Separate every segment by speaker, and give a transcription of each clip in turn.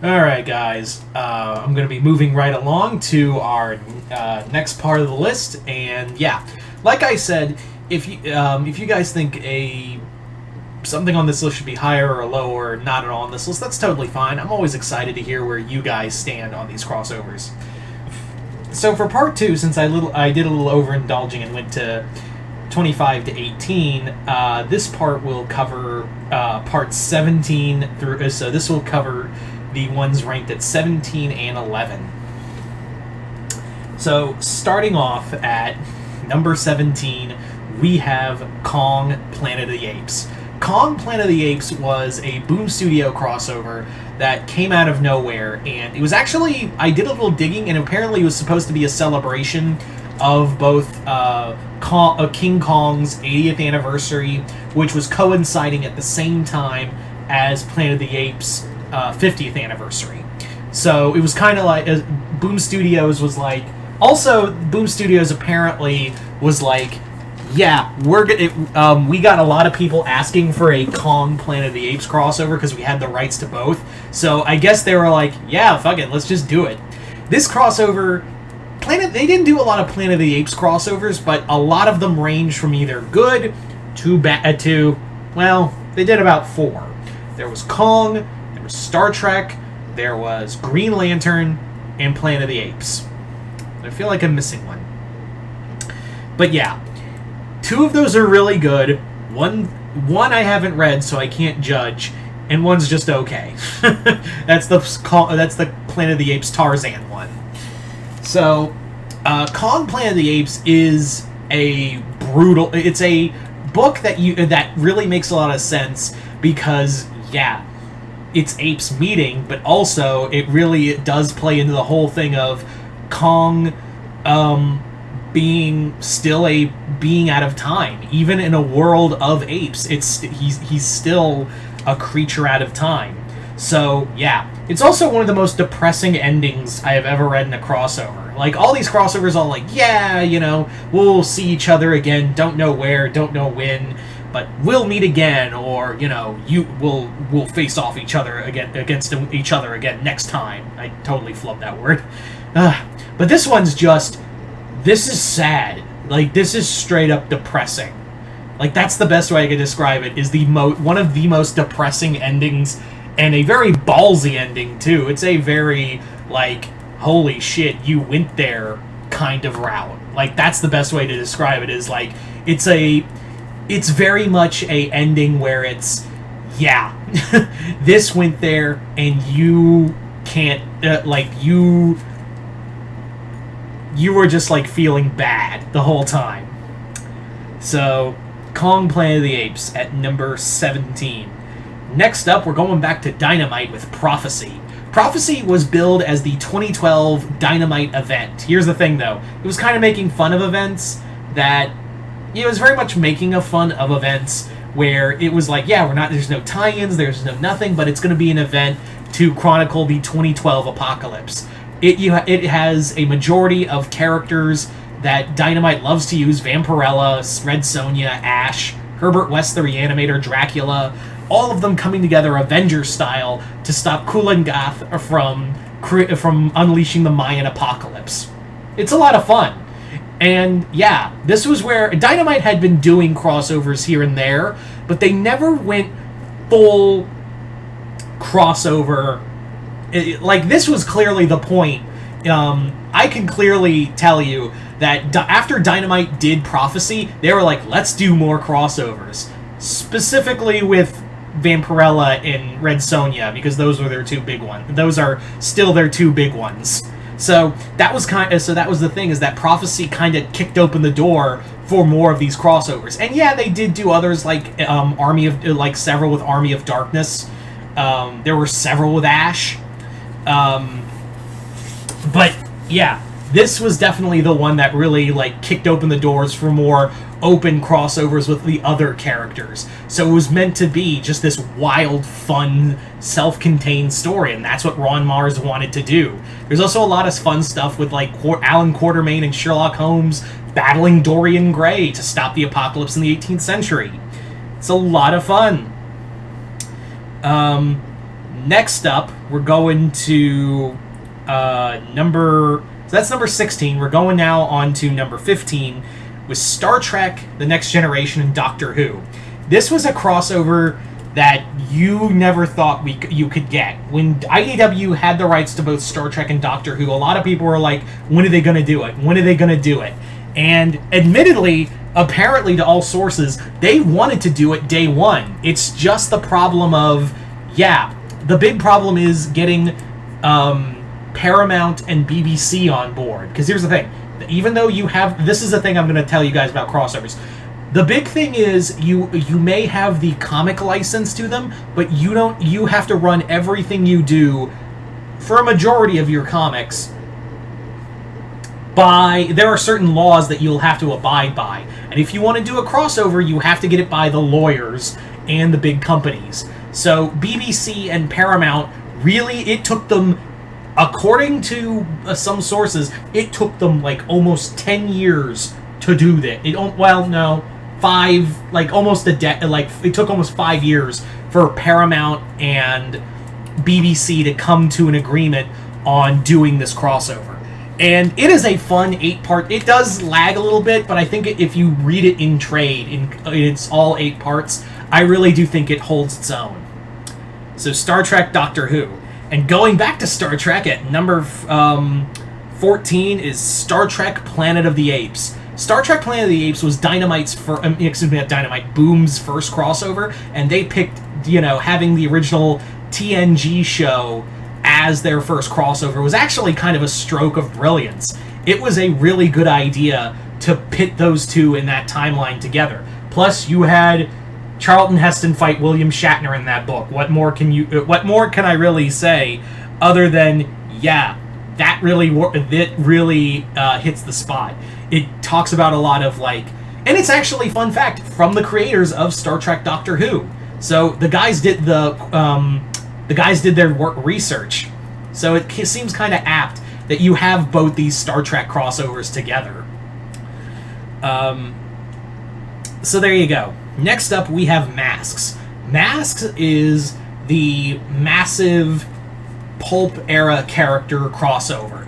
Speaker 1: Alright, guys. I'm going to be moving right along to our next part of the list. And yeah, like I said, if you guys think something on this list should be higher or lower, or not at all on this list, that's totally fine. I'm always excited to hear where you guys stand on these crossovers. So for part 2, since I did a little overindulging and went to 25 to 18, this part will cover parts 17 through. So this will cover the ones ranked at 17 and 11. So starting off at number 17, we have Kong Planet of the Apes. Kong Planet of the Apes was a Boom Studio crossover that came out of nowhere, and it was actually, I did a little digging, and apparently it was supposed to be a celebration of both King Kong's 80th anniversary, which was coinciding at the same time as Planet of the Apes' 50th anniversary. So it was kind of like, Boom Studios was like, also Boom Studios apparently was like, yeah, we got a lot of people asking for a Kong Planet of the Apes crossover because we had the rights to both. So I guess they were like, yeah, fuck it, let's just do it. This crossover, they didn't do a lot of Planet of the Apes crossovers, but a lot of them range from either good to bad to, well, they did about 4. There was Kong, there was Star Trek, there was Green Lantern, and Planet of the Apes. I feel like I'm missing one. But yeah, 2 of those are really good. One I haven't read, so I can't judge, and one's just okay. That's the Planet of the Apes Tarzan one. So, Kong Planet of the Apes is it's a book that really makes a lot of sense because, yeah, it's apes meeting, but also it does play into the whole thing of Kong being still a being out of time. Even in a world of apes, he's still a creature out of time. So, yeah. It's also one of the most depressing endings I have ever read in a crossover. Like, all these crossovers all like, yeah, we'll see each other again, don't know where, don't know when, but we'll meet again, or, we'll face off against each other again next time. I totally flubbed that word. But this one's just, this is sad. Like, this is straight up depressing. Like, that's the best way I could describe it, is one of the most depressing endings, and a very ballsy ending, too. It's a very, like, holy shit, you went there kind of route. Like, that's the best way to describe it, is, like, it's very much a ending where it's, yeah, this went there, and you can't, you were just, like, feeling bad the whole time. So, Kong Planet of the Apes at number 17. Next up, we're going back to Dynamite with Prophecy. Prophecy was billed as the 2012 Dynamite event. Here's the thing, though. It was kind of making fun of events that... It was very much making a fun of events where it was like, yeah, there's no tie-ins, there's no nothing, but it's going to be an event to chronicle the 2012 apocalypse. It has a majority of characters that Dynamite loves to use: Vampirella, Red Sonja, Ash, Herbert West the Reanimator, Dracula, all of them coming together Avengers style to stop Kulan Gath from unleashing the Mayan apocalypse. It's a lot of fun. And yeah, this was where Dynamite had been doing crossovers here and there, but they never went full crossover. Like, this was clearly the point. I can clearly tell you that after Dynamite did Prophecy, they were like, let's do more crossovers. Specifically with Vampirella and Red Sonja, because those were their 2 big ones. Those are still their 2 big ones. So that was the thing, is that Prophecy kind of kicked open the door for more of these crossovers. And yeah, they did do others like several with Army of Darkness. There were several with Ash. But yeah, this was definitely the one that really kicked open the doors for more open crossovers with the other characters. So it was meant to be just this wild, fun, self-contained story, and that's what Ron Mars wanted to do. There's also a lot of fun stuff with Alan Quatermain and Sherlock Holmes battling Dorian Gray to stop the apocalypse in the 18th century. It's a lot of fun. Next up, we're going to number... So that's number 16. We're going now on to number 15 with Star Trek The Next Generation and Doctor Who. This was a crossover that you never thought you could get. When IDW had the rights to both Star Trek and Doctor Who, a lot of people were like, when are they going to do it? When are they going to do it? And admittedly, apparently to all sources, they wanted to do it day one. It's just the problem of, the big problem is getting Paramount and BBC on board. Because here's the thing. Even though you have... This is the thing I'm going to tell you guys about crossovers. The big thing is you may have the comic license to them, but you have to run everything you do for a majority of your comics by... There are certain laws that you'll have to abide by. And if you want to do a crossover, you have to get it by the lawyers and the big companies. So BBC and Paramount, really, it took them... According to some sources, it took them like almost 10 years to do that. It took almost 5 years for Paramount and BBC to come to an agreement on doing this crossover. And it is a fun 8-part. It does lag a little bit, but I think if you read it in trade, it's all 8 parts, I really do think it holds its own. So Star Trek Doctor Who. And going back to Star Trek at number 14 is Star Trek Planet of the Apes. Star Trek Planet of the Apes was Boom's first crossover, and they picked, having the original TNG show as their first crossover was actually kind of a stroke of brilliance. It was a really good idea to pit those two in that timeline together. Plus, you had Charlton Heston fight William Shatner in that book. What more can I really say other than that really hits the spot. It talks about a lot of and it's actually, fun fact, from the creators of Star Trek Doctor Who. So the guys did their work research. So it seems kind of apt that you have both these Star Trek crossovers together. So there you go. Next up, we have Masks. Masks is the massive pulp era character crossover.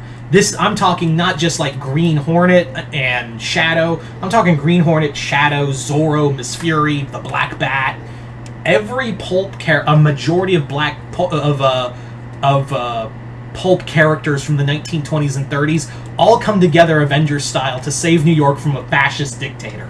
Speaker 1: I'm talking not just like Green Hornet and Shadow. I'm talking Green Hornet, Shadow, Zorro, Miss Fury, the Black Bat. Every a majority of pulp characters from the 1920s and 30s all come together Avengers style to save New York from a fascist dictator.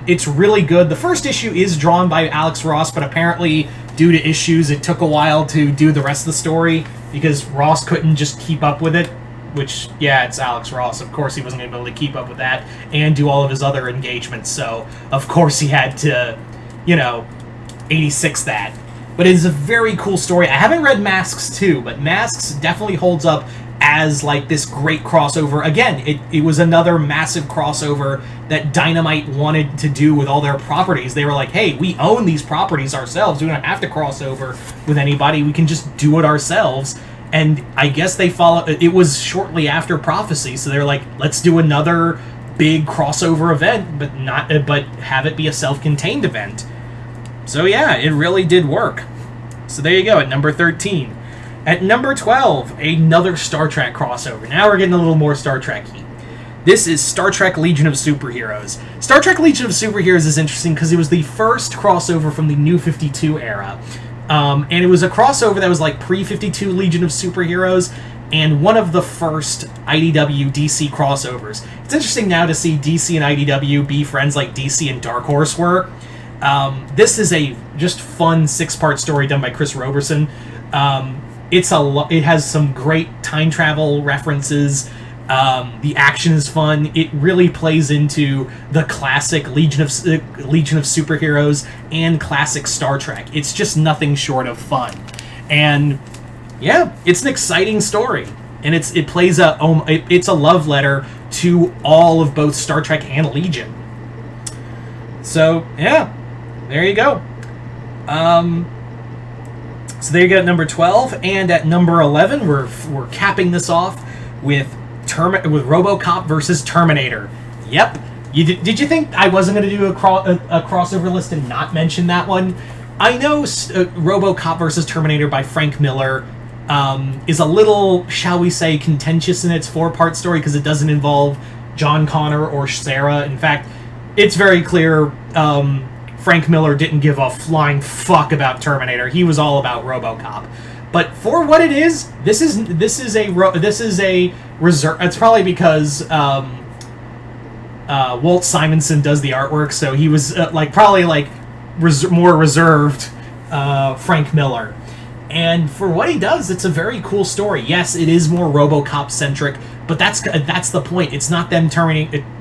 Speaker 1: It's really good. The first issue is drawn by Alex Ross, but apparently, due to issues, it took a while to do the rest of the story because Ross couldn't just keep up with it, which, it's Alex Ross. Of course he wasn't going to be able to keep up with that and do all of his other engagements, so of course he had to, 86 that. But it is a very cool story. I haven't read Masks 2, but Masks definitely holds up as this great crossover. Again, it was another massive crossover that Dynamite wanted to do with all their properties. They were like, hey, we own these properties ourselves. We don't have to cross over with anybody. We can just do it ourselves. And I guess they followed. It was shortly after Prophecy, so they're like, let's do another big crossover event, but have it be a self-contained event. So it really did work. So there you go, at number 13. At number 12, another Star Trek crossover. Now we're getting a little more Star Trek-y. This is Star Trek Legion of Superheroes. Star Trek Legion of Superheroes is interesting because it was the first crossover from the New 52 era. And it was a crossover that was pre-52 Legion of Superheroes and one of the first IDW DC crossovers. It's interesting now to see DC and IDW be friends like DC and Dark Horse were. This is a just fun 6-part story done by Chris Roberson. It has some great time travel references. The action is fun. It really plays into the classic Legion of Superheroes and classic Star Trek. It's just nothing short of fun, and it's an exciting story. And it's a love letter to all of both Star Trek and Legion. So there you go. So there you go at number 12, and at number 11, we're capping this off with RoboCop versus Terminator. Yep. Did you think I wasn't going to do a crossover list and not mention that one? I know RoboCop versus Terminator by Frank Miller is a little, shall we say, contentious in its 4-part story because it doesn't involve John Connor or Sarah. In fact, it's very clear Frank Miller didn't give a flying fuck about Terminator. He was all about RoboCop. But for what it is, this is a reserve. It's probably because Walt Simonson does the artwork, so he was more reserved Frank Miller. And for what he does, it's a very cool story. Yes, it is more RoboCop centric, but that's the point. It's not them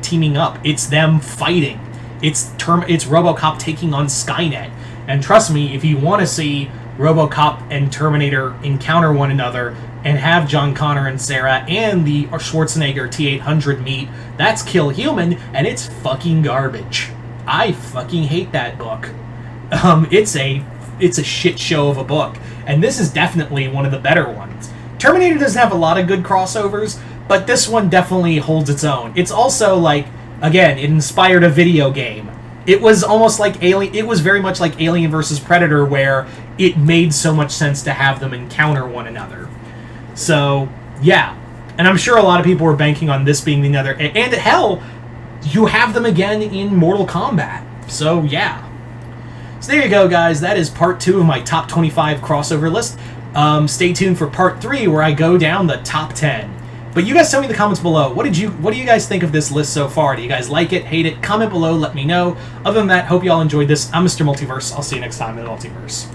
Speaker 1: teaming up. It's them fighting. It's RoboCop taking on Skynet. And trust me, if you want to see RoboCop and Terminator encounter one another and have John Connor and Sarah and the Schwarzenegger T-800 meet, that's Kill Human, and it's fucking garbage. I fucking hate that book. It's a shit show of a book, and this is definitely one of the better ones. Terminator doesn't have a lot of good crossovers, but this one definitely holds its own. It's also like, again, it inspired a video game. It was almost like Alien. It was very much like Alien versus Predator, where it made so much sense to have them encounter one another. So, yeah. And I'm sure a lot of people were banking on this being the other. And hell, you have them again in Mortal Kombat. So, yeah. So there you go, guys. That is part 2 of my top 25 crossover list. Stay tuned for part 3, where I go down the top 10. But you guys tell me in the comments below, what do you guys think of this list so far? Do you guys like it, hate it? Comment below, let me know. Other than that, hope you all enjoyed this. I'm Mr. Multiverse. I'll see you next time in the Multiverse.